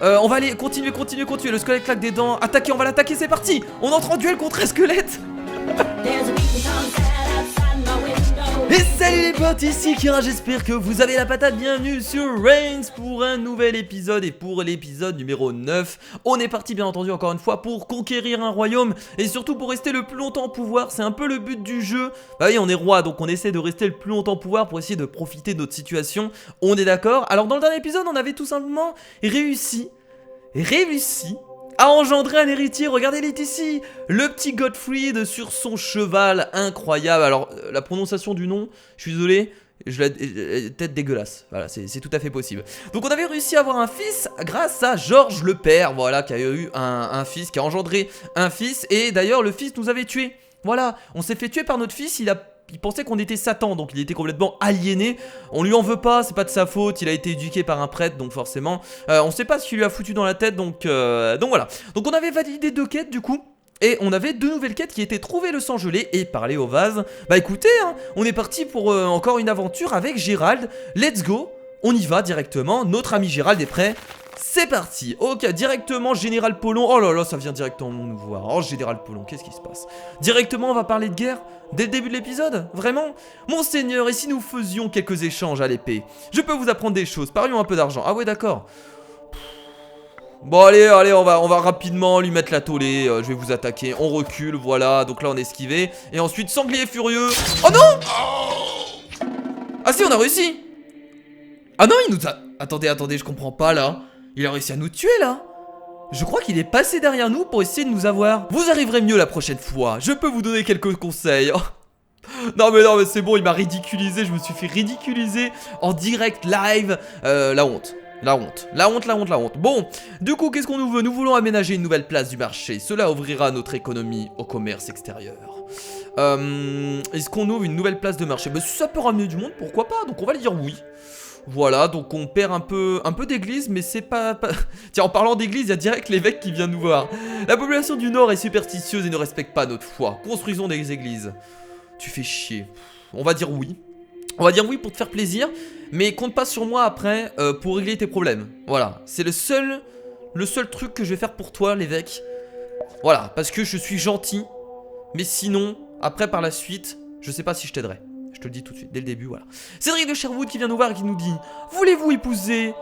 On va aller continuer. Le squelette claque des dents. Attaquer, on va l'attaquer, c'est parti. On entre en duel contre un squelette. Et salut les potes, ici Kira, j'espère que vous avez la patate. Bienvenue sur Reigns pour un nouvel épisode. Et pour l'épisode numéro 9, on est parti bien entendu encore une fois pour conquérir un royaume. Et surtout pour rester le plus longtemps au pouvoir, c'est un peu le but du jeu. Bah oui, on est roi, donc on essaie de rester le plus longtemps au pouvoir pour essayer de profiter de notre situation. On est d'accord? Alors dans le dernier épisode, on avait tout simplement réussi à engendrer un héritier. Regardez, il est ici, le petit Gottfried sur son cheval, incroyable. Alors la prononciation du nom, je suis désolé, tête dégueulasse, voilà, c'est tout à fait possible. Donc on avait réussi à avoir un fils grâce à Georges le père, voilà, qui a eu un fils, qui a engendré un fils. Et d'ailleurs le fils nous avait tués, voilà, on s'est fait tuer par notre fils. Il pensait qu'on était Satan, donc il était complètement aliéné. On lui en veut pas, c'est pas de sa faute, il a été éduqué par un prêtre, donc forcément on sait pas ce qu'il lui a foutu dans la tête, donc voilà. Donc on avait validé 2 quêtes du coup. Et on avait 2 nouvelles quêtes qui étaient trouver le sang gelé et parler au vase. Bah écoutez, hein, on est parti pour encore une aventure avec Gérald. Let's go, on y va directement, notre ami Gérald est prêt. C'est parti. Ok, directement Général Pollon. Oh là là, ça vient directement nous voir. Oh, Général Pollon, qu'est-ce qui se passe? Directement, on va parler de guerre dès le début de l'épisode? Vraiment? Monseigneur, et si nous faisions quelques échanges à l'épée? Je peux vous apprendre des choses, parions un peu d'argent. Ah ouais, d'accord. Bon, allez, on va rapidement lui mettre la tollée. Je vais vous attaquer, on recule, voilà. Donc là, on est esquivé. Et ensuite, sanglier furieux. Oh non! Ah si, on a réussi. Ah non, il nous a... Attendez, je comprends pas là. Il a réussi à nous tuer là. Je crois qu'il est passé derrière nous pour essayer de nous avoir. Vous arriverez mieux la prochaine fois. Je peux vous donner quelques conseils. Oh. Non mais c'est bon, il m'a ridiculisé. Je me suis fait ridiculiser en direct live. La honte. Bon, du coup, qu'est-ce qu'on nous veut? Nous voulons aménager une nouvelle place du marché. Cela ouvrira notre économie au commerce extérieur. Est-ce qu'on ouvre une nouvelle place de marché? Bah, si ça peut ramener du monde, pourquoi pas? Donc on va le dire oui. Voilà, donc on perd un peu d'église, mais c'est pas... Tiens, en parlant d'église, il y a direct l'évêque qui vient nous voir. La population du Nord est superstitieuse et ne respecte pas notre foi. Construisons des églises. Tu fais chier. On va dire oui. On va dire oui pour te faire plaisir, mais compte pas sur moi après pour régler tes problèmes. Voilà, c'est le seul truc que je vais faire pour toi, l'évêque. Voilà, parce que je suis gentil, mais sinon, après par la suite, je sais pas si je t'aiderai. Je te le dis tout de suite, dès le début, voilà. Cédric de Sherwood qui vient nous voir et qui nous dit: voulez-vous épouser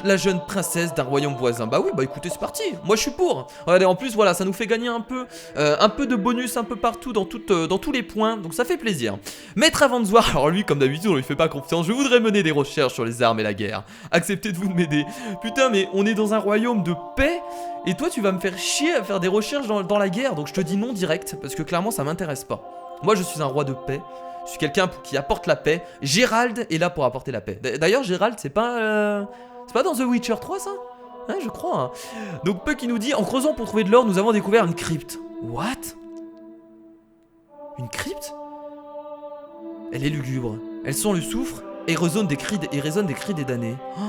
la jeune princesse d'un royaume voisin? Bah oui, bah écoutez, c'est parti, moi je suis pour. Regardez, en plus, voilà, ça nous fait gagner un peu de bonus un peu partout dans tous les points, donc ça fait plaisir. Maître Avanzoir, alors lui, comme d'habitude, on lui fait pas confiance. Je voudrais mener des recherches sur les armes et la guerre. Acceptez-vous de m'aider? Putain, mais on est dans un royaume de paix, et toi, tu vas me faire chier à faire des recherches dans la guerre, donc je te dis non direct, parce que clairement, ça m'intéresse pas. Moi, je suis un roi de paix. Je suis quelqu'un qui apporte la paix. Gérald est là pour apporter la paix. D'ailleurs, Gérald, c'est pas dans The Witcher 3, ça? Hein, je crois. Hein. Donc, Puck qui nous dit: en creusant pour trouver de l'or, nous avons découvert une crypte. What? Une crypte? Elle est lugubre. Elle sent le soufre et résonne des cris des damnés. Oh,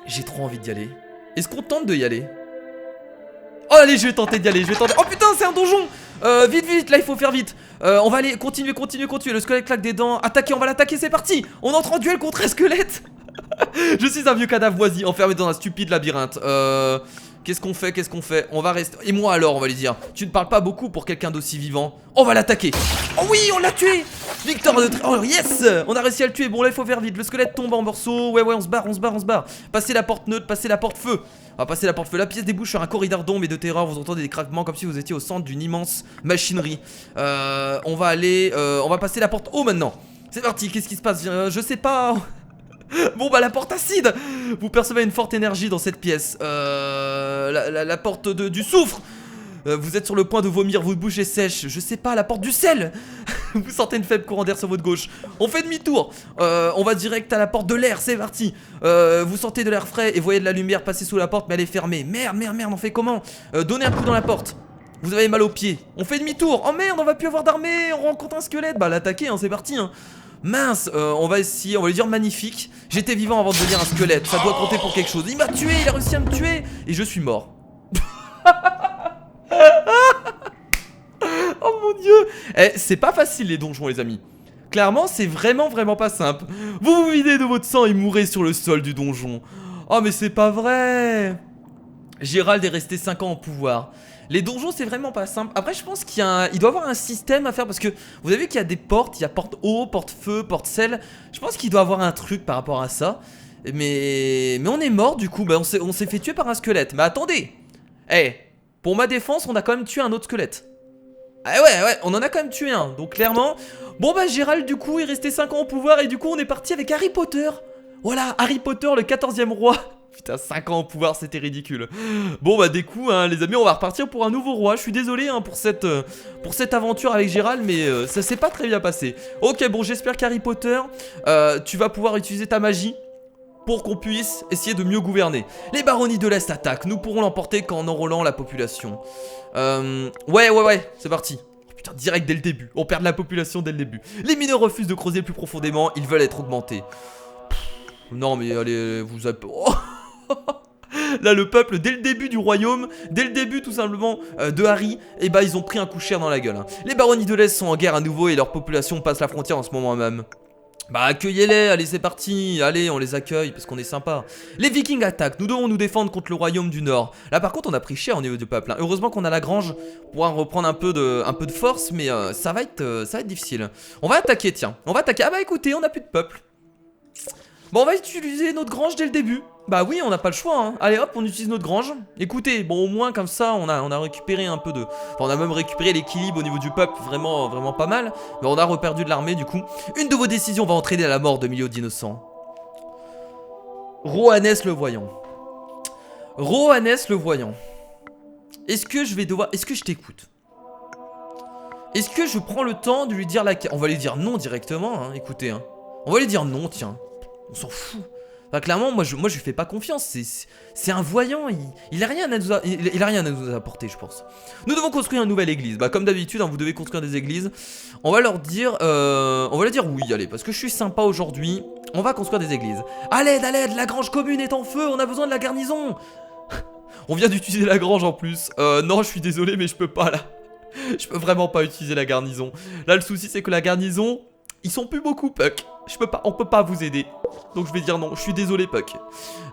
j'ai trop envie d'y aller. Est-ce qu'on tente de y aller? Oh allez, je vais tenter d'y aller, Oh putain, c'est un donjon. Vite, là il faut faire vite. On va aller, continuer. Le squelette claque des dents. Attaquer, on va l'attaquer, c'est parti. On entre en duel contre un squelette. Je suis un vieux cadavre moisi, enfermé dans un stupide labyrinthe. Qu'est-ce qu'on fait? On va rester... Et moi alors, on va lui dire: tu ne parles pas beaucoup pour quelqu'un d'aussi vivant. On va l'attaquer. Oh oui, on l'a tué. Victoire de... Oh yes. On a réussi à le tuer. Bon là il faut faire vite. Le squelette tombe en morceaux. Ouais, on se barre. Passez la porte neutre, passez la porte feu. On va passer la porte feu. La pièce débouche sur un corridor d'ombre et de terreur. Vous entendez des craquements comme si vous étiez au centre d'une immense machinerie. On va passer la porte haut maintenant. C'est parti, qu'est-ce qui se passe? Je sais pas. Bon bah la porte acide. Vous percevez une forte énergie dans cette pièce. La porte du soufre. Vous êtes sur le point de vomir, votre bouche est sèche. Je sais pas, la porte du sel. Vous sentez une faible courant d'air sur votre gauche. On fait demi-tour. On va direct à la porte de l'air, c'est parti. Vous sentez de l'air frais et voyez de la lumière passer sous la porte, mais elle est fermée. Merde, on fait comment? Donnez un coup dans la porte. Vous avez mal aux pieds. On fait demi-tour. Oh merde, on va plus avoir d'armée. On rencontre un squelette. Bah l'attaquer, hein, c'est parti. Hein. Mince, on va essayer, on va lui dire magnifique. J'étais vivant avant de devenir un squelette. Ça doit compter pour quelque chose. Il m'a tué, il a réussi à me tuer. Et je suis mort. Oh mon dieu. C'est pas facile les donjons les amis. Clairement c'est vraiment pas simple. Vous vous videz de votre sang et mourrez sur le sol du donjon. Oh mais c'est pas vrai. Gérald est resté 5 ans au pouvoir. Les donjons c'est vraiment pas simple. Après je pense il doit y avoir un système à faire. Parce que vous avez vu qu'il y a des portes. Il y a porte eau, porte feu, porte sel. Je pense qu'il doit y avoir un truc par rapport à ça. Mais on est mort du coup. Bah, on s'est fait tuer par un squelette. Mais attendez. Pour ma défense on a quand même tué un autre squelette. Ah ouais, on en a quand même tué un. Donc clairement. Bon bah Gérald du coup est resté 5 ans au pouvoir. Et du coup on est parti avec Harry Potter. Voilà, Harry Potter le 14e roi. Putain, 5 ans au pouvoir, c'était ridicule. Bon bah des coups, hein, les amis, on va repartir pour un nouveau roi. Je suis désolé hein, pour cette aventure avec Gérald, mais ça s'est pas très bien passé. Ok, bon, j'espère qu'Harry Potter, tu vas pouvoir utiliser ta magie pour qu'on puisse essayer de mieux gouverner. Les baronnies de l'Est attaquent, nous pourrons l'emporter qu'en enrôlant la population. Ouais, c'est parti. Putain, direct dès le début, on perd la population dès le début. Les mineurs refusent de creuser plus profondément, ils veulent être augmentés. Non mais allez, vous avez... Oh. Là le peuple dès le début du royaume, dès le début tout simplement de Harry, et bah ils ont pris un coup cher dans la gueule hein. Les baronnies de l'Est sont en guerre à nouveau et leur population passe la frontière en ce moment même. Bah accueillez-les, allez c'est parti, allez on les accueille parce qu'on est sympa. Les vikings attaquent, nous devons nous défendre contre le royaume du nord. Là par contre on a pris cher au niveau du peuple hein. Heureusement qu'on a la grange pour pouvoir reprendre un peu de force. Mais ça va être difficile. On va attaquer tiens, on va attaquer. Ah bah écoutez on a plus de peuple. Bon on va utiliser notre grange dès le début. Bah oui on n'a pas le choix hein. Allez hop on utilise notre grange. Écoutez bon au moins comme ça on a récupéré un peu de... Enfin on a même récupéré l'équilibre au niveau du peuple. Vraiment pas mal. Mais on a reperdu de l'armée du coup. Une de vos décisions va entraîner à la mort de milliers d'innocents. Rohannes le voyant. Rohannes le voyant. Est-ce que je vais devoir... Est-ce que je t'écoute? Est-ce que je prends le temps de lui dire la... On va lui dire non directement hein. Écoutez hein. On va lui dire non tiens. On s'en fout. Enfin, clairement, moi je lui fais pas confiance. C'est un voyant. Il a rien à nous apporter, je pense. Nous devons construire une nouvelle église. Bah, comme d'habitude, hein, vous devez construire des églises. On va leur dire oui, allez, parce que je suis sympa aujourd'hui. On va construire des églises. À l'aide, la grange commune est en feu. On a besoin de la garnison. On vient d'utiliser la grange en plus. Non, je suis désolé, mais je peux pas là. Je peux vraiment pas utiliser la garnison. Là, le souci, c'est que la garnison. Ils sont plus beaucoup, Puck. On peut pas vous aider. Donc je vais dire non, je suis désolé, Puck.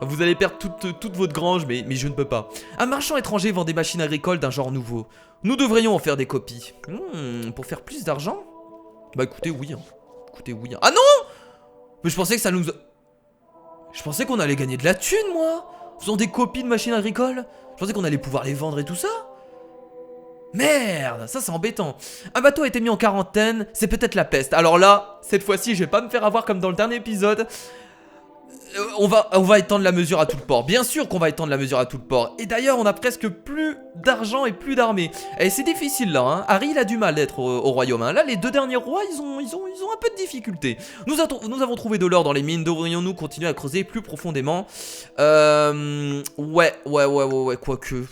Vous allez perdre toute votre grange, mais je ne peux pas. Un marchand étranger vend des machines agricoles d'un genre nouveau. Nous devrions en faire des copies. Pour faire plus d'argent? Bah écoutez, oui. Hein. Écoutez, oui. Hein. Ah non! Mais je pensais que ça nous... Je pensais qu'on allait gagner de la thune, moi. En faisant des copies de machines agricoles. Je pensais qu'on allait pouvoir les vendre et tout ça. Merde, ça c'est embêtant. Un bateau a été mis en quarantaine, c'est peut-être la peste. Alors là, cette fois-ci, je vais pas me faire avoir comme dans le dernier épisode. On va étendre la mesure à tout le port. Bien sûr qu'on va étendre la mesure à tout le port. Et d'ailleurs, on a presque plus d'argent et plus d'armée. Et c'est difficile là, hein. Harry, il a du mal d'être au royaume. Hein. Là, les deux derniers rois, ils ont un peu de difficulté. Nous avons trouvé de l'or dans les mines. Devrions-nous continuer à creuser plus profondément? Ouais, quoique...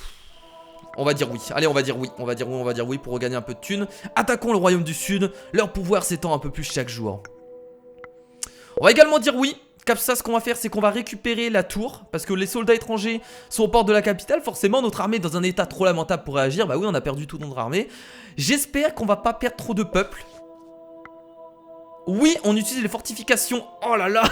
On va dire oui, allez on va dire oui pour regagner un peu de thunes. Attaquons le royaume du sud, leur pouvoir s'étend un peu plus chaque jour. On va également dire oui, comme ça ce qu'on va faire c'est qu'on va récupérer la tour. Parce que les soldats étrangers sont aux portes de la capitale, forcément notre armée est dans un état trop lamentable pour réagir. Bah oui on a perdu toute notre armée. J'espère qu'on va pas perdre trop de peuple. Oui on utilise les fortifications, oh là là.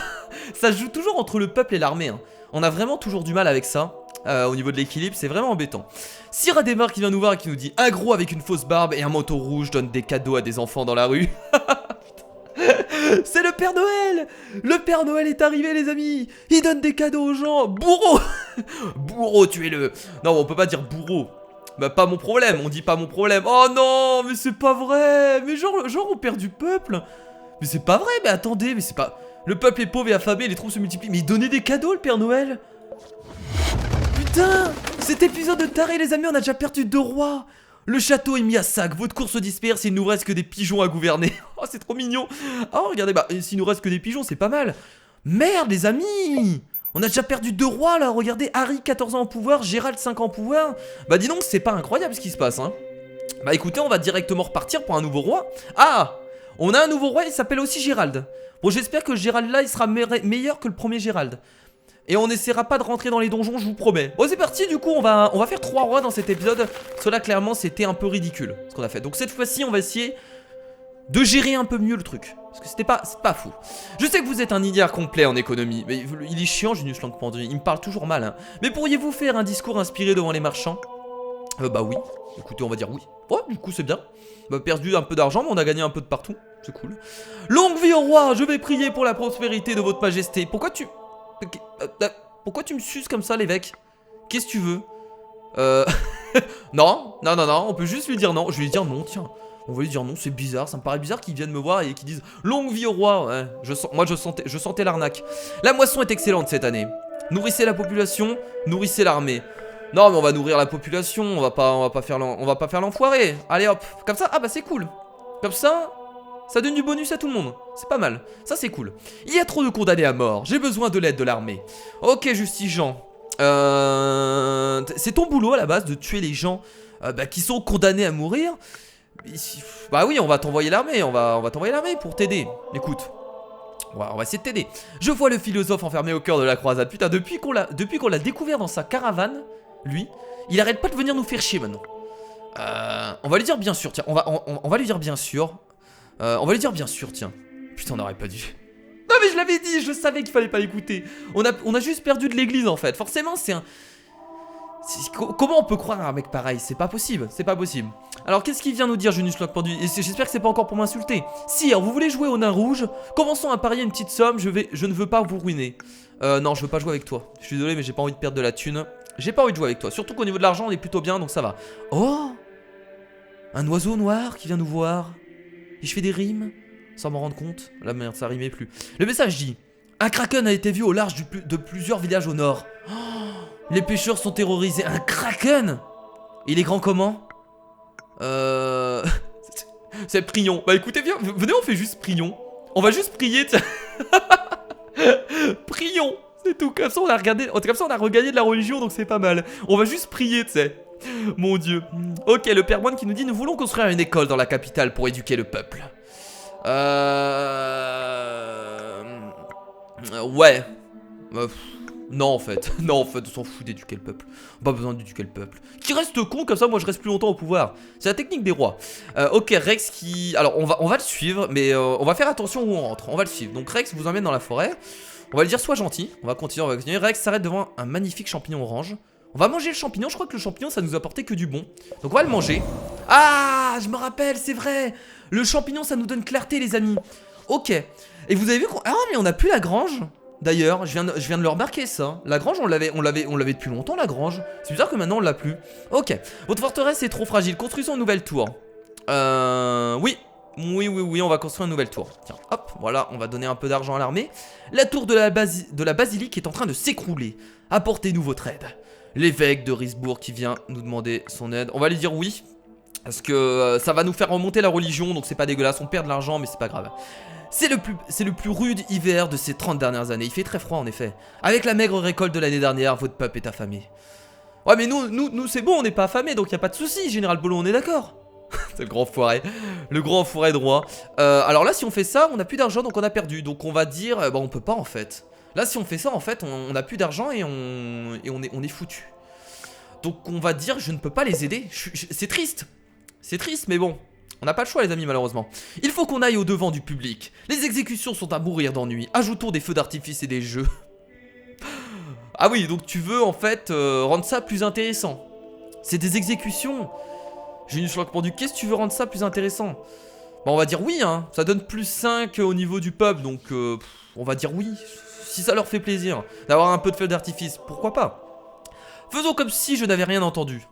Ça joue toujours entre le peuple et l'armée hein. On a vraiment toujours du mal avec ça. Au niveau de l'équilibre, c'est vraiment embêtant. Sir Adhémar qui vient nous voir et qui nous dit: un gros avec une fausse barbe et un manteau rouge donne des cadeaux à des enfants dans la rue. C'est le Père Noël. Le Père Noël est arrivé les amis. Il donne des cadeaux aux gens. Bourreau. Bourreau, tuez-le. Non on peut pas dire bourreau. Bah pas mon problème, on dit pas mon problème. Oh non mais c'est pas vrai. Mais genre on perd du peuple. Mais c'est pas vrai, mais attendez, mais c'est pas... Le peuple est pauvre et affamé, les troupes se multiplient. Mais il donnait des cadeaux le Père Noël. Putain, cet épisode de taré les amis, on a déjà perdu 2 rois. Le château est mis à sac, votre cour se disperse et il nous reste que des pigeons à gouverner. Oh c'est trop mignon. Oh regardez, bah s'il nous reste que des pigeons c'est pas mal. Merde les amis. On a déjà perdu 2 rois là, regardez, Harry 14 ans au pouvoir, Gérald 5 ans au pouvoir. Bah dis donc c'est pas incroyable ce qui se passe hein. Bah écoutez on va directement repartir pour un nouveau roi. Ah, on a un nouveau roi, il s'appelle aussi Gérald. Bon j'espère que Gérald là il sera meilleur que le premier Gérald. Et on n'essaiera pas de rentrer dans les donjons, je vous promets. Bon c'est parti du coup, on va faire 3 rois dans cet épisode. Cela clairement c'était un peu ridicule ce qu'on a fait. Donc cette fois-ci on va essayer de gérer un peu mieux le truc. Parce que c'est pas fou. Je sais que vous êtes un idiot complet en économie, mais il est chiant, Junius Langpendu, il me parle toujours mal. Hein. Mais pourriez-vous faire un discours inspiré devant les marchands? Bah oui, écoutez, on va dire oui. Ouais, du coup c'est bien. On a perdu un peu d'argent, mais on a gagné un peu de partout. C'est cool. Longue vie au roi, je vais prier pour la prospérité de votre majesté. Pourquoi tu me suces comme ça, l'évêque? Qu'est-ce que tu veux? Non, on peut juste lui dire non. Je vais lui dire non, tiens. On va lui dire non, c'est bizarre, ça me paraît bizarre qu'ils viennent me voir et qu'ils disent longue vie au roi. Ouais, moi je sentais l'arnaque. La moisson est excellente cette année. Nourrissez la population, nourrissez l'armée. Non mais on va nourrir la population, on va pas faire l'enfoiré. Allez hop, comme ça, ah bah c'est cool. Comme ça donne du bonus à tout le monde. C'est pas mal, ça c'est cool. Il y a trop de condamnés à mort, j'ai besoin de l'aide de l'armée. Ok Justice Jean. C'est ton boulot à la base de tuer les gens qui sont condamnés à mourir. Bah oui, on va t'envoyer l'armée, on va t'envoyer l'armée pour t'aider. Écoute, on va essayer de t'aider. Je vois le philosophe enfermé au cœur de la croisade. Putain, depuis qu'on l'a découvert dans sa caravane, lui, il arrête pas de venir nous faire chier maintenant. On va lui dire bien sûr, tiens, on va lui dire bien sûr. On va lui dire bien sûr, tiens. Putain, on n'aurait pas dû. Non mais je l'avais dit, je savais qu'il fallait pas l'écouter. On a juste perdu de l'église en fait. Forcément, c'est un... Comment on peut croire à un mec pareil? C'est pas possible, c'est pas possible. Alors qu'est-ce qu'il vient nous dire, Junius Langpendu? Et j'espère que c'est pas encore pour m'insulter. Sire, vous voulez jouer au nain rouge? Commençons à parier une petite somme, je ne veux pas vous ruiner. Non, je veux pas jouer avec toi. Je suis désolé, mais j'ai pas envie de perdre de la thune. J'ai pas envie de jouer avec toi, surtout qu'au niveau de l'argent, on est plutôt bien, donc ça va. Oh! Un oiseau noir qui vient nous voir. Et je fais des rimes, sans m'en rendre compte. La merde, ça rimait plus. Le message dit: un kraken a été vu au large de plusieurs villages au nord. Oh, les pêcheurs sont terrorisés. Un kraken? Il est grand comment? C'est Prion. Bah écoutez, viens, venez, on fait juste Prion. On va juste prier, tiens. Prions, c'est tout. Comme ça, on a regagné de la religion, donc c'est pas mal. On va juste prier, tu sais. Mon Dieu. Ok, le père moine qui nous dit: nous voulons construire une école dans la capitale pour éduquer le peuple. Ouais. Non en fait, on s'en fout d'éduquer le peuple. Pas besoin d'éduquer le peuple. Qui reste con, comme ça moi je reste plus longtemps au pouvoir. C'est la technique des rois. Ok, Rex qui... Alors on va le suivre, mais on va faire attention où on rentre. On va le suivre. Donc Rex vous emmène dans la forêt. On va lui dire sois gentil. On va continuer. Rex s'arrête devant un magnifique champignon orange. On va manger le champignon. Je crois que le champignon ça nous apportait que du bon. Donc on va le manger. Ah, je me rappelle, c'est vrai. Le champignon ça nous donne clarté les amis. Ok. Et vous avez vu qu'on... Ah mais on a plus la grange. D'ailleurs, je viens de le remarquer ça. La grange, on l'avait depuis longtemps, la grange. C'est bizarre que maintenant on l'a plus. Ok. Votre forteresse est trop fragile. Construisons une nouvelle tour. Oui, on va construire une nouvelle tour. Tiens, hop, voilà, on va donner un peu d'argent à l'armée. La tour de la basilique est en train de s'écrouler. Apportez-nous votre aide. L'évêque de Risbourg qui vient nous demander son aide. On va lui dire oui. Parce que ça va nous faire remonter la religion, donc c'est pas dégueulasse. On perd de l'argent, mais c'est pas grave. C'est le plus rude hiver de ces 30 dernières années. Il fait très froid en effet. Avec la maigre récolte de l'année dernière, votre peuple est affamé. Ouais mais nous c'est bon, on n'est pas affamé, donc y a pas de souci, Général Bolo, on est d'accord. C'est le grand foiré. Le grand foiré de roi. Alors là si on fait ça, on n'a plus d'argent, donc on a perdu. Donc on va dire, bah on peut pas en fait. Là si on fait ça en fait, on n'a plus d'argent et on est foutu. Donc on va dire, je ne peux pas les aider. C'est triste. C'est triste mais bon. On n'a pas le choix les amis malheureusement. Il faut qu'on aille au devant du public. Les exécutions sont à mourir d'ennui. Ajoutons des feux d'artifice et des jeux. Ah oui, donc tu veux en fait rendre ça plus intéressant. C'est des exécutions. J'ai une choc pendu. Qu'est-ce que tu veux rendre ça plus intéressant? Bah on va dire oui hein. Ça donne plus 5 au niveau du peuple. Donc on va dire oui. Si ça leur fait plaisir d'avoir un peu de feux d'artifice, pourquoi pas? Faisons comme si je n'avais rien entendu.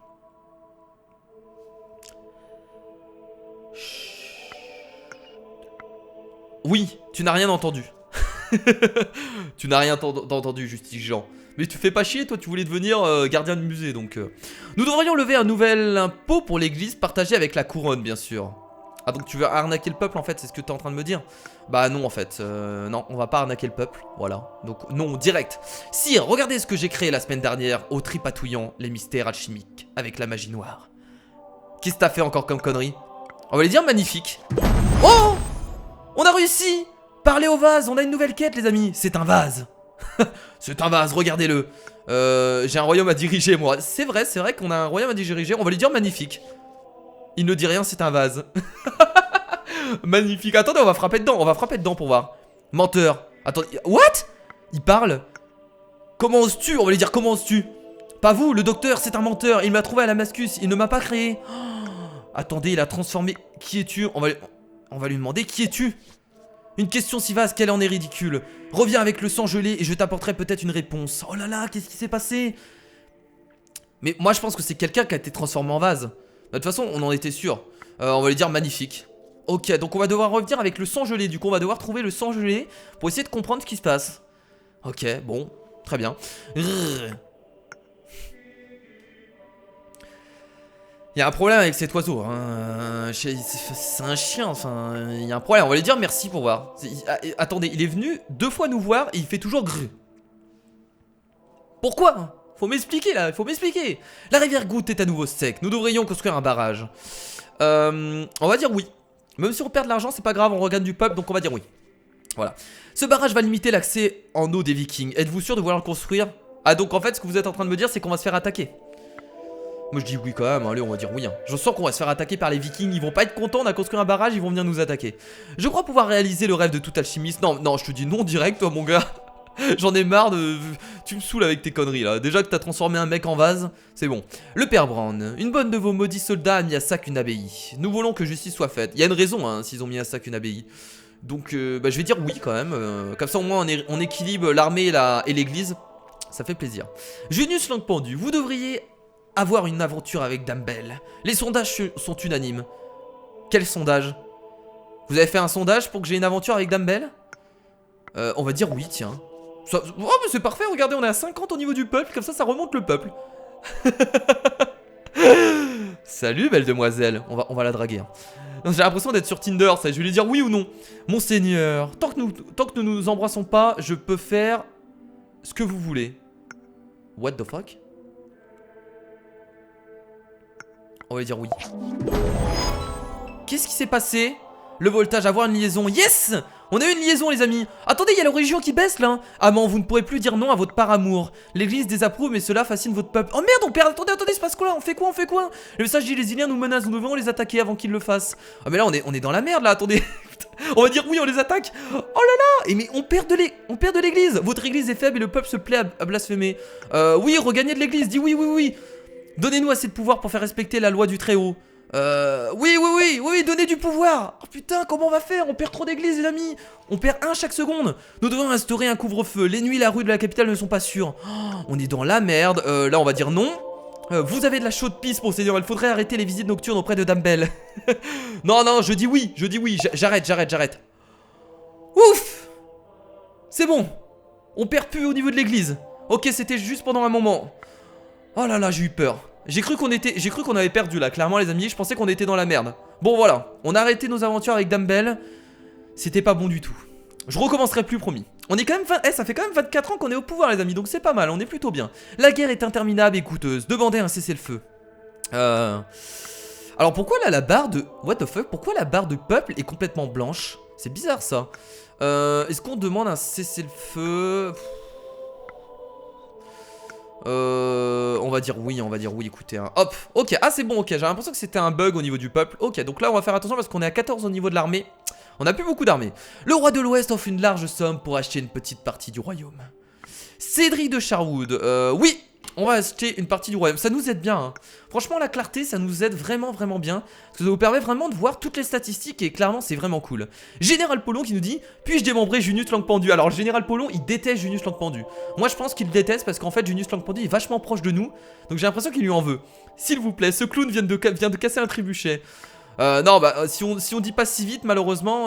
Oui, tu n'as rien entendu. Tu n'as rien entendu, Justice Jean. Mais tu fais pas chier, toi tu voulais devenir gardien de musée donc... Nous devrions lever un nouvel impôt pour l'église partagé avec la couronne bien sûr. Ah donc tu veux arnaquer le peuple en fait, c'est ce que tu es en train de me dire? Bah non en fait, non on va pas arnaquer le peuple, voilà. Donc non, direct. Sire, regardez ce que j'ai créé la semaine dernière au tripatouillant les mystères alchimiques avec la magie noire. Qu'est-ce que t'as fait encore comme connerie? On va les dire magnifique. Oh! On a réussi! Parler au vase, on a une nouvelle quête les amis. C'est un vase. C'est un vase, regardez-le. J'ai un royaume à diriger moi. C'est vrai qu'on a un royaume à diriger. On va lui dire magnifique. Il ne dit rien, c'est un vase. Magnifique. Attendez, on va frapper dedans pour voir. Menteur. Attendez, what? Il parle? Comment oses-tu? On va lui dire comment oses-tu? Pas vous, le docteur, c'est un menteur. Il m'a trouvé à la Mascus, il ne m'a pas créé. Oh, attendez, il a transformé. Qui es-tu? On va lui demander qui es-tu? Une question si vaste qu'elle en est ridicule. Reviens avec le sang gelé et je t'apporterai peut-être une réponse. Oh là là, qu'est-ce qui s'est passé? Mais moi je pense que c'est quelqu'un qui a été transformé en vase. De toute façon, on en était sûr. On va lui dire magnifique. Ok, donc on va devoir revenir avec le sang gelé. Du coup, on va devoir trouver le sang gelé pour essayer de comprendre ce qui se passe. Ok, bon, très bien. Il y a un problème avec cet oiseau, hein. C'est un chien, enfin, il y a un problème. On va lui dire merci pour voir. Attendez, il est venu 2 fois nous voir et il fait toujours grrr. Pourquoi? Faut m'expliquer là, faut m'expliquer. La rivière Goutte est à nouveau sec. Nous devrions construire un barrage. On va dire oui. Même si on perd de l'argent, c'est pas grave, on regagne du peuple, donc on va dire oui. Voilà. Ce barrage va limiter l'accès en eau des Vikings. Êtes-vous sûr de vouloir le construire? Ah, donc en fait, ce que vous êtes en train de me dire, c'est qu'on va se faire attaquer. Moi je dis oui quand même, allez on va dire oui hein. Je sens qu'on va se faire attaquer par les Vikings, ils vont pas être contents, on a construit un barrage, ils vont venir nous attaquer. Je crois pouvoir réaliser le rêve de tout alchimiste. Non, non, je te dis non direct toi mon gars. J'en ai marre de... Tu me saoules avec tes conneries là. Déjà que t'as transformé un mec en vase, c'est bon. Le père Brown, une bonne de vos maudits soldats a mis à sac une abbaye. Nous voulons que justice soit faite. Il y a une raison hein, s'ils ont mis à sac une abbaye. Donc je vais dire oui quand même. Comme ça au moins on équilibre l'armée et l'église. Ça fait plaisir. Junius Langue Pendue, vous devriez avoir une aventure avec Dame Belle. Les sondages sont unanimes. Quel sondage? Vous avez fait un sondage pour que j'ai une aventure avec Dame Belle? On va dire oui, tiens. Oh mais c'est parfait, regardez, on est à 50 au niveau du peuple, comme ça remonte le peuple. Salut belle demoiselle, on va la draguer hein. J'ai l'impression d'être sur Tinder, ça, je vais lui dire oui ou non. Monseigneur, tant que nous nous embrassons pas, je peux faire ce que vous voulez. What the fuck? On va lui dire oui. Qu'est-ce qui s'est passé? Le voltage, avoir une liaison. Yes! On a eu une liaison les amis. Attendez, il y a la religion qui baisse là. Amant, vous ne pourrez plus dire non à votre par-amour. L'église désapprouve mais cela fascine votre peuple. Oh merde, on perd. Attendez, il se passe quoi là? On fait quoi? Le message dit les Iliens nous menacent, nous devons les attaquer avant qu'ils le fassent. Ah mais là on est dans la merde là, attendez. On va dire oui, on les attaque. Oh là là. Et mais on perd de l'église. Votre église est faible et le peuple se plaît à blasphémer. Oui, regagnez de l'église, dis oui. Donnez-nous assez de pouvoir pour faire respecter la loi du Très-Haut. Oui, donnez du pouvoir. Oh putain, comment on va faire? On perd trop d'églises les amis. On perd un chaque seconde. Nous devons instaurer un couvre-feu. Les nuits, la rue de la capitale ne sont pas sûres. Oh, on est dans la merde. Là, on va dire non. Vous avez de la chaude pisse, monseigneur. Il faudrait arrêter les visites nocturnes auprès de Dame Belle. Non, je dis oui. J'arrête. Ouf. C'est bon. On perd plus au niveau de l'église. Ok, c'était juste pendant un moment. Oh là là, j'ai eu peur. J'ai cru qu'on avait perdu là, clairement les amis, je pensais qu'on était dans la merde. Bon voilà, on a arrêté nos aventures avec Dame Belle. C'était pas bon du tout. Je recommencerai plus, promis. On est quand même ça fait quand même 24 ans qu'on est au pouvoir les amis, donc c'est pas mal, on est plutôt bien. La guerre est interminable et coûteuse, demandez un cessez-le-feu. Alors pourquoi là la barre de... What the fuck? Pourquoi la barre de peuple est complètement blanche? C'est bizarre ça. Est-ce qu'on demande un cessez-le-feu? On va dire oui, écoutez hein. Hop, ok, ah c'est bon, ok, j'ai l'impression que c'était un bug au niveau du peuple. Ok, donc là on va faire attention parce qu'on est à 14 au niveau de l'armée. On a plus beaucoup d'armée. Le roi de l'Ouest offre une large somme pour acheter une petite partie du royaume. Cédric de Charwood, oui, on va acheter une partie du royaume, ça nous aide bien hein. Franchement la clarté ça nous aide vraiment bien. Parce que ça nous permet vraiment de voir toutes les statistiques et clairement c'est vraiment cool. Général Polon qui nous dit, puis-je démembrer Junius Langue Pendue? Alors le Général Polon il déteste Junius Langue Pendue. Moi je pense qu'il le déteste parce qu'en fait Junius Langue Pendue est vachement proche de nous. Donc j'ai l'impression qu'il lui en veut. S'il vous plaît, ce clown vient de casser un trébuchet. Non bah si on dit pas si vite malheureusement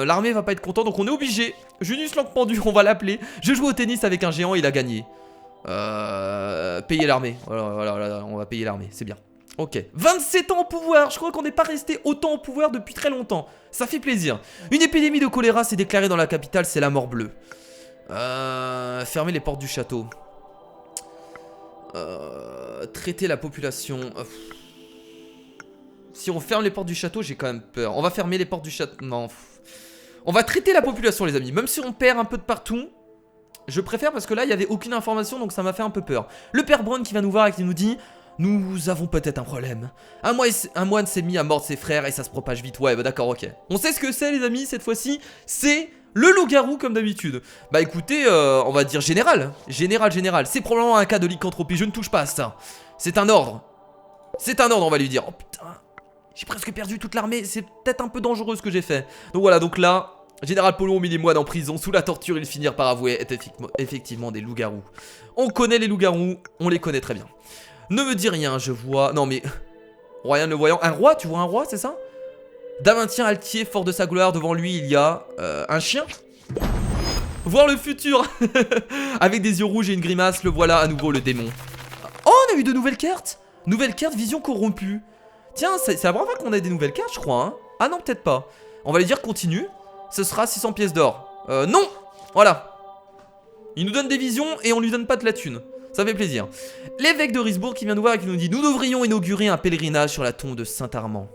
l'armée va pas être content donc on est obligé. Junius Langue Pendue on va l'appeler. Je joue au tennis avec un géant, il a gagné. Payer l'armée. Voilà, on va payer l'armée, c'est bien. Ok, 27 ans au pouvoir. Je crois qu'on n'est pas resté autant au pouvoir depuis très longtemps. Ça fait plaisir. Une épidémie de choléra s'est déclarée dans la capitale, c'est la mort bleue. Fermer les portes du château. Traiter la population. Si on ferme les portes du château, j'ai quand même peur. On va fermer les portes du château. Non. On va traiter la population les amis. Même si on perd un peu de partout. Je préfère parce que là il n'y avait aucune information donc ça m'a fait un peu peur. Le père Brown qui va nous voir et qui nous dit: nous avons peut-être un problème. Un moine s'est mis à mordre ses frères et ça se propage vite. Ouais, bah d'accord, ok. On sait ce que c'est, les amis, cette fois-ci. C'est le loup-garou, comme d'habitude. Bah écoutez, on va dire général. Général. C'est probablement un cas de lycanthropie. Je ne touche pas à ça. C'est un ordre. C'est un ordre, on va lui dire. Oh putain, j'ai presque perdu toute l'armée. C'est peut-être un peu dangereux ce que j'ai fait. Donc voilà, donc là, Général Polo ont mis les moines en prison. Sous la torture, ils finirent par avouer être effectivement des loups-garous. On connaît les loups-garous, on les connaît très bien. Ne me dis rien, je vois... Non mais... Royan le voyant. Un roi, tu vois un roi, c'est ça? Damantien Altier, fort de sa gloire, devant lui, il y a... un chien. Voir le futur. Avec des yeux rouges et une grimace, le voilà à nouveau le démon. Oh, on a eu de nouvelles cartes. Nouvelle carte, vision corrompue. Tiens, c'est la première fois qu'on a des nouvelles cartes, je crois, hein. Ah non, peut-être pas. On va lui dire continue. Ce sera 600 pièces d'or. Non. Voilà. Il nous donne des visions et on lui donne pas de la thune. Ça fait plaisir. L'évêque de Risbourg qui vient nous voir et qui nous dit: nous devrions inaugurer un pèlerinage sur la tombe de Saint-Armand.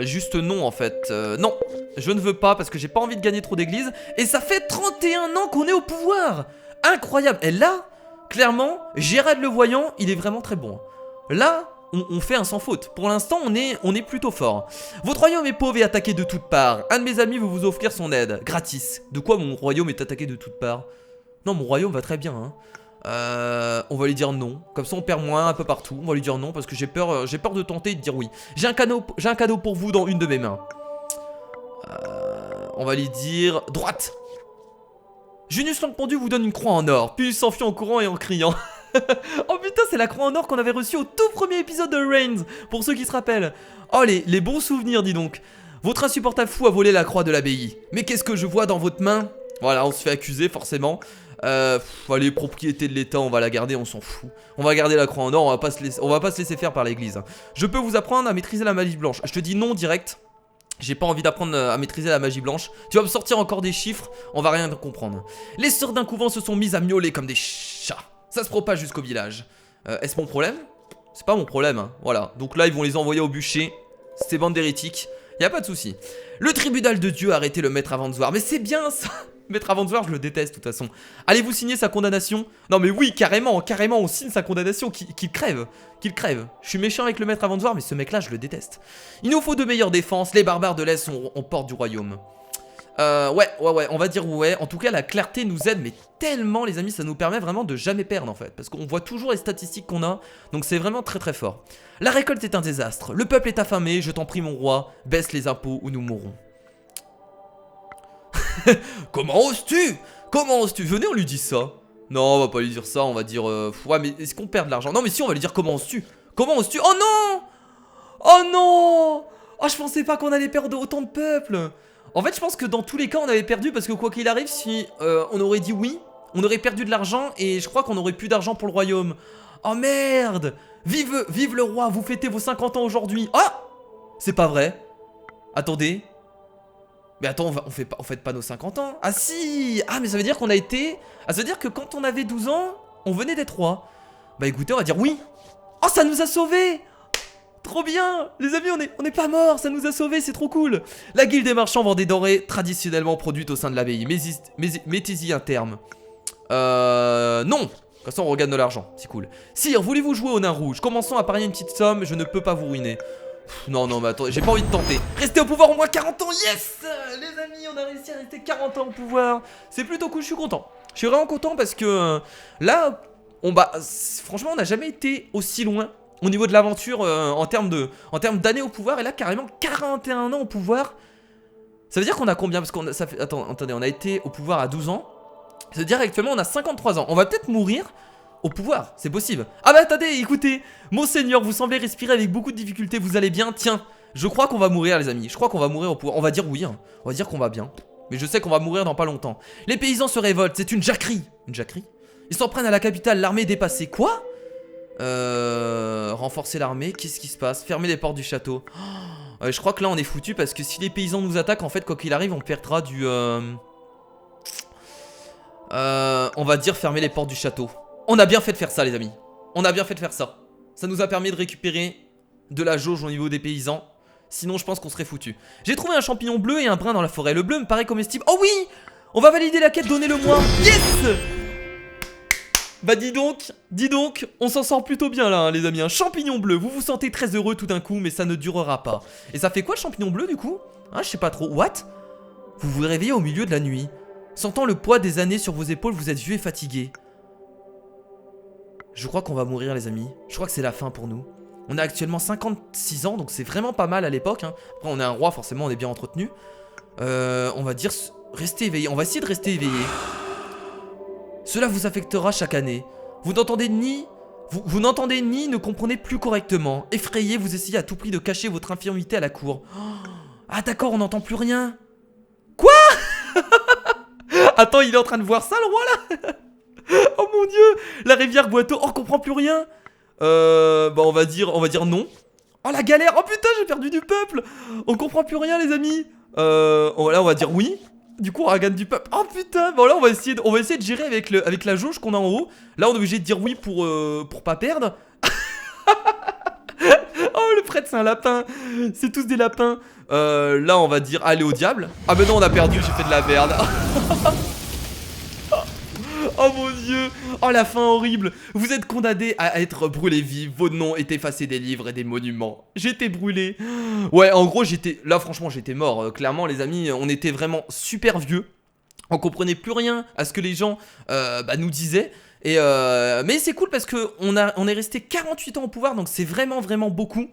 Juste non en fait. Non, je ne veux pas parce que j'ai pas envie de gagner trop d'églises. Et ça fait 31 ans qu'on est au pouvoir. Incroyable. Et là, clairement, Gérald le Voyant, il est vraiment très bon. Là, on fait un sans faute. Pour l'instant, on est plutôt fort. Votre royaume est pauvre et attaqué de toutes parts. Un de mes amis veut vous offrir son aide, gratis. De quoi mon royaume est attaqué de toutes parts? Non, mon royaume va très bien, hein. On va lui dire non. Comme ça on perd moins un peu partout. On va lui dire non parce que j'ai peur de tenter et de dire oui. J'ai un cadeau pour vous dans une de mes mains. On va lui dire droite. Junius Langue Pendu vous donne une croix en or. Puis il s'enfuit en courant et en criant. Oh putain, c'est la croix en or qu'on avait reçue au tout premier épisode de Reigns. Pour ceux qui se rappellent. Oh les bons souvenirs, dis donc. Votre insupportable fou a volé la croix de l'abbaye. Mais qu'est-ce que je vois dans votre main? Voilà, on se fait accuser forcément. Les propriétés de l'État, on va la garder, on s'en fout. On va garder la croix en or, on va pas se laisser faire par l'église. Je peux vous apprendre à maîtriser la magie blanche. Je te dis non direct. J'ai pas envie d'apprendre à maîtriser la magie blanche. Tu vas me sortir encore des chiffres, on va rien comprendre. Les sœurs d'un couvent se sont mises à miauler comme des chats. Ça se propage jusqu'au village. Est-ce mon problème? C'est pas mon problème, hein. Voilà. Donc là, ils vont les envoyer au bûcher. Ces bandes d'hérétiques. Y a pas de souci. Le tribunal de Dieu a arrêté le maître Avanzoar. Mais c'est bien ça. Maître Avanzoar, je le déteste de toute façon. Allez-vous signer sa condamnation? Non mais oui, carrément, on signe sa condamnation, qu'il crève. Je suis méchant avec le maître Avanzoar, mais ce mec-là, je le déteste. Il nous faut de meilleures défenses, les barbares de l'Est sont en porte du royaume. Ouais, on va dire ouais. En tout cas, la clarté nous aide, mais tellement, les amis, ça nous permet vraiment de jamais perdre en fait. Parce qu'on voit toujours les statistiques qu'on a, donc c'est vraiment très très fort. La récolte est un désastre, le peuple est affamé, je t'en prie mon roi, baisse les impôts ou nous mourrons. Comment oses-tu? Comment oses-tu? Venez, on lui dit ça. Non, on va pas lui dire ça, on va dire... ouais, mais est-ce qu'on perd de l'argent? Non, mais si, on va lui dire comment oses-tu? Comment oses-tu? Oh non! Oh non! Oh, je pensais pas qu'on allait perdre autant de peuple. En fait, je pense que dans tous les cas, on avait perdu parce que quoi qu'il arrive, si on aurait dit oui, on aurait perdu de l'argent et je crois qu'on aurait plus d'argent pour le royaume. Oh merde! Vive le roi, vous fêtez vos 50 ans aujourd'hui. Ah! C'est pas vrai. Attendez. Mais attends, on fête pas nos 50 ans. Ah si! Ah mais ça veut dire qu'on a été... Ah ça veut dire que quand on avait 12 ans, on venait d'être roi. Bah écoutez, on va dire oui. Oh, ça nous a sauvés! Trop bien! Les amis, on est pas morts, ça nous a sauvés, c'est trop cool. La guilde des marchands vend des denrées traditionnellement produites au sein de l'abbaye. Mettez-y un terme. Non! Comme ça on regagne de l'argent, c'est cool. Sire, voulez-vous jouer au nain rouge? Commençons à parier une petite somme, je ne peux pas vous ruiner. Non, mais attendez, j'ai pas envie de tenter. Rester au pouvoir au moins 40 ans, yes! Les amis, on a réussi à rester 40 ans au pouvoir. C'est plutôt cool, je suis content. Je suis vraiment content parce que là, franchement, on n'a jamais été aussi loin au niveau de l'aventure en termes d'années au pouvoir. Et là, carrément, 41 ans au pouvoir. Ça veut dire qu'on a combien? Parce qu'on ça fait, attendez, on a été au pouvoir à 12 ans. Ça veut dire actuellement, on a 53 ans. On va peut-être mourir au pouvoir, c'est possible. Ah bah attendez, écoutez, Monseigneur, vous semblez respirer avec beaucoup de difficulté, vous allez bien? Tiens, je crois qu'on va mourir les amis, je crois qu'on va mourir au pouvoir. On va dire oui, hein. On va dire qu'on va bien. Mais je sais qu'on va mourir dans pas longtemps. Les paysans se révoltent, c'est une jacquerie. Une jacquerie? Ils s'en prennent à la capitale, l'armée est dépassée. Quoi? Renforcer l'armée, qu'est-ce qui se passe? Fermer les portes du château. Oh, je crois que là on est foutu parce que si les paysans nous attaquent, en fait, quoi qu'il arrive, on perdra du... on va dire fermer les portes du château. On a bien fait de faire ça les amis. On a bien fait de faire ça. Ça nous a permis de récupérer de la jauge au niveau des paysans. Sinon je pense qu'on serait foutu. J'ai trouvé un champignon bleu et un brun dans la forêt. Le bleu me paraît comestible. Oh oui! On va valider la quête, donnez-le moi. Yes! Bah dis donc, on s'en sort plutôt bien là, hein, les amis. Un champignon bleu, vous vous sentez très heureux tout d'un coup, mais ça ne durera pas. Et ça fait quoi le champignon bleu du coup? Hein, je sais pas trop. What? Vous vous réveillez au milieu de la nuit. Sentant le poids des années sur vos épaules, vous êtes vieux et fatigué. Je crois qu'on va mourir, les amis. Je crois que c'est la fin pour nous. On a actuellement 56 ans, donc c'est vraiment pas mal à l'époque. Hein. Après, on est un roi, forcément, on est bien entretenu. On va dire rester éveillé. On va essayer de rester éveillé. Cela vous affectera chaque année. Vous n'entendez ni... Vous n'entendez ni ne comprenez plus correctement. Effrayé, vous essayez à tout prix de cacher votre infirmité à la cour. Ah d'accord, on n'entend plus rien. Quoi? Attends, il est en train de voir ça, le roi, là. Oh mon dieu. La rivière Boiteau. Oh, on comprend plus rien. Bah on va dire non. Oh la galère. Oh putain, j'ai perdu du peuple. On comprend plus rien, les amis. Là, on va dire oui. Du coup, on gagne du peuple. Oh putain. Bon là, on va essayer de gérer avec la jauge qu'on a en haut. Là, on est obligé de dire oui pour pas perdre. Oh, le prêtre, c'est un lapin. C'est tous des lapins. Là, on va dire allez au diable. Ah ben non, on a perdu, j'ai fait de la merde. Oh mon dieu. Oh, la fin horrible. Vous êtes condamnés à être brûlés vifs. Vos noms est effacés des livres et des monuments. J'étais brûlé. Ouais, en gros, là, franchement, j'étais mort. Clairement, les amis, on était vraiment super vieux. On comprenait plus rien à ce que les gens nous disaient. Mais c'est cool parce que on est resté 48 ans au pouvoir, donc c'est vraiment beaucoup.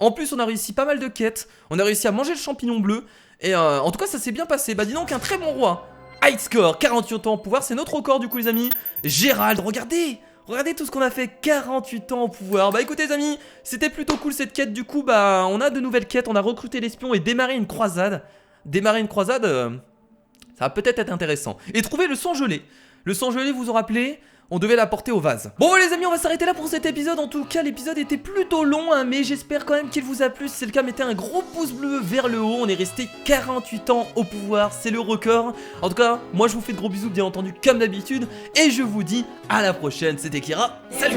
En plus, on a réussi pas mal de quêtes. On a réussi à manger le champignon bleu. Et en tout cas, ça s'est bien passé. Bah dis donc, un très bon roi. High score, 48 ans au pouvoir, c'est notre record du coup, les amis. Gérald, regardez tout ce qu'on a fait, 48 ans au pouvoir. Bah écoutez, les amis, c'était plutôt cool cette quête. Du coup, bah on a de nouvelles quêtes. On a recruté l'espion et démarré une croisade. Ça va peut-être être intéressant. Et trouver le sang gelé. Le sang gelé, vous en rappelez? On devait l'apporter au vase. Bon les amis, on va s'arrêter là pour cet épisode. En tout cas, l'épisode était plutôt long, hein, mais j'espère quand même qu'il vous a plu. Si c'est le cas, mettez un gros pouce bleu vers le haut. On est resté 48 ans au pouvoir, c'est le record. En tout cas, moi je vous fais de gros bisous, bien entendu, comme d'habitude. Et je vous dis à la prochaine. C'était Kira, salut.